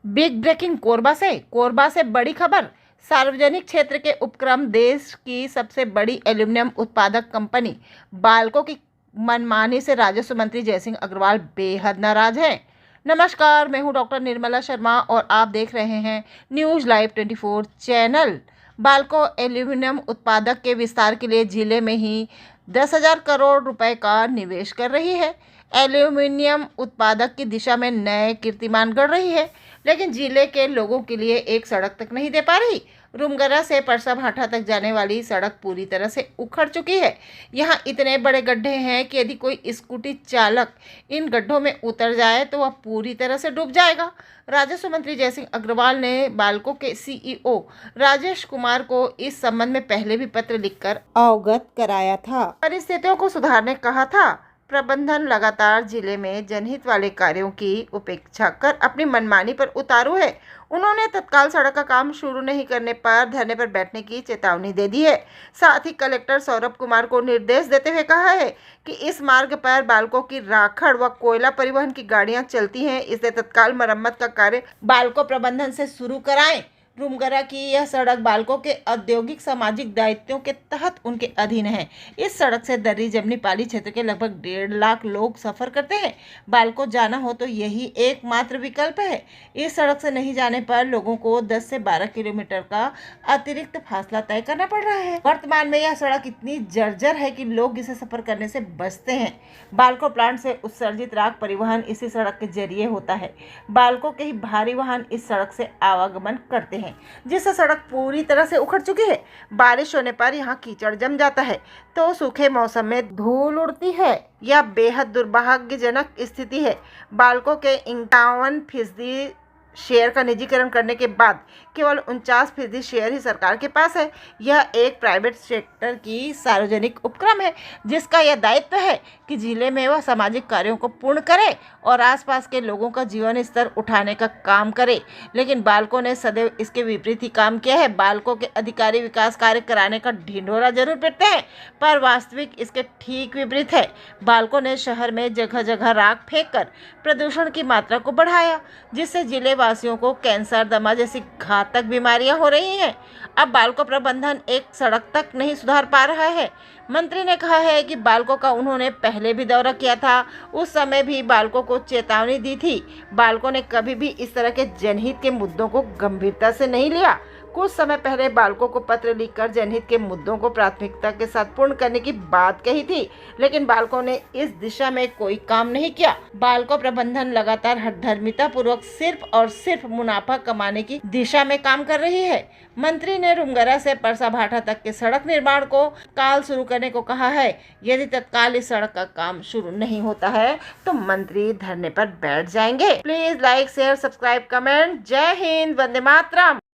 Big breaking Korba से बड़ी खबर। सार्वजनिक क्षेत्र के उपक्रम देश की सबसे बड़ी एल्यूमिनियम उत्पादक कंपनी बाल्को की मनमानी से राजस्व मंत्री जयसिंह अग्रवाल बेहद नाराज हैं। नमस्कार, मैं हूं डॉक्टर निर्मला शर्मा और आप देख रहे हैं news live 24 channel. Balco aluminium उत्पादक के विस्तार के लिए जिले में ही 10,000 करोड़ रुपए का निवेश कर रही है। एल्यूमिनियम उत्पादक की दिशा में नए कीर्तिमान गढ़ रही है, लेकिन जिले के लोगों के लिए एक सड़क तक नहीं दे पा रही। रूमगरा से परसाभाठा तक जाने वाली सड़क पूरी तरह से उखड़ चुकी है। यहाँ इतने बड़े गड्ढे हैं कि यदि कोई स्कूटी चालक इन गड्ढों में उतर जाए तो वह पूरी तरह से डूब जाएगा। राजस्व मंत्री जयसिंह अग्रवाल ने बाल्को के सीईओ राजेश कुमार को इस संबंध में पहले भी पत्र लिखकर अवगत कराया था। परिस्थितियों को सुधारने कहा था। प्रबंधन लगातार जिले में जनहित वाले कार्यों की उपेक्षा कर अपनी मनमानी पर उतारू है। उन्होंने तत्काल सड़क का काम शुरू नहीं करने पर धरने पर बैठने की चेतावनी दे दी है। साथ ही कलेक्टर सौरभ कुमार को निर्देश देते हुए कहा है कि इस मार्ग पर बाल्को की राखड़ व कोयला परिवहन की गाड़ियां चलती हैं, इसलिए तत्काल मरम्मत का कार्य बाल्को प्रबंधन से शुरू कराएं। रूमगरा की यह सड़क बाल्को के औद्योगिक सामाजिक दायित्वों के तहत उनके अधीन है। इस सड़क से दर्री जमनी पाली क्षेत्र के लगभग 1.5 लाख लोग सफर करते हैं। बाल्को जाना हो तो यही एकमात्र विकल्प है। इस सड़क से नहीं जाने पर लोगों को 10 से 12 किलोमीटर का अतिरिक्त फासला तय करना पड़ रहा है। वर्तमान में यह सड़क इतनी जर्जर है कि लोग इसे सफर करने से बचते हैं। बाल्को प्लांट से उत्सर्जित राख परिवहन इसी सड़क के जरिए होता है। बाल्को के ही भारी वाहन इस सड़क से आवागमन करते हैं, जिससे सड़क पूरी तरह से उखड़ चुकी है। बारिश होने पर यहाँ कीचड़ जम जाता है तो सूखे मौसम में धूल उड़ती है। यह बेहद दुर्भाग्यजनक स्थिति है। बाल्को के 51% शेयर का निजीकरण करने के बाद केवल 49% शेयर ही सरकार के पास है। यह एक प्राइवेट सेक्टर की सार्वजनिक उपक्रम है, जिसका यह दायित्व है कि जिले में वह सामाजिक कार्यों को पूर्ण करे और आसपास के लोगों का जीवन स्तर उठाने का काम करे। लेकिन बाल्को ने सदैव इसके विपरीत ही काम किया है। बाल्को के अधिकारी विकास कार्य कराने का ढिंढोरा जरूर पीटते हैं, पर वास्तविक इसके ठीक विपरीत है। बाल्को ने शहर में जगह जगह राख फेंककर प्रदूषण की मात्रा को बढ़ाया, जिससे जिले वासियों को कैंसर, दमा जैसी घातक बीमारियां हो रही हैं। अब बाल्को प्रबंधन एक सड़क तक नहीं सुधार पा रहा है। मंत्री ने कहा है कि बाल्को का उन्होंने पहले भी दौरा किया था, उस समय भी बाल्को को चेतावनी दी थी। बाल्को ने कभी भी इस तरह के जनहित के मुद्दों को गंभीरता से नहीं लिया। कुछ समय पहले बाल्को को पत्र लिखकर जनहित के मुद्दों को प्राथमिकता के साथ पूर्ण करने की बात कही थी, लेकिन बाल्को ने इस दिशा में कोई काम नहीं किया। बाल्को प्रबंधन लगातार हठधर्मिता पूर्वक सिर्फ और सिर्फ मुनाफा कमाने की दिशा में काम कर रही है। मंत्री ने रूमगरा से परसाभाठा तक के सड़क निर्माण को काल शुरू करने को कहा है। यदि तत्काल इस सड़क का काम शुरू नहीं होता है तो मंत्री धरने पर बैठ जाएंगे। Please like, share, subscribe, comment. जय हिंद, वंदे मातरम।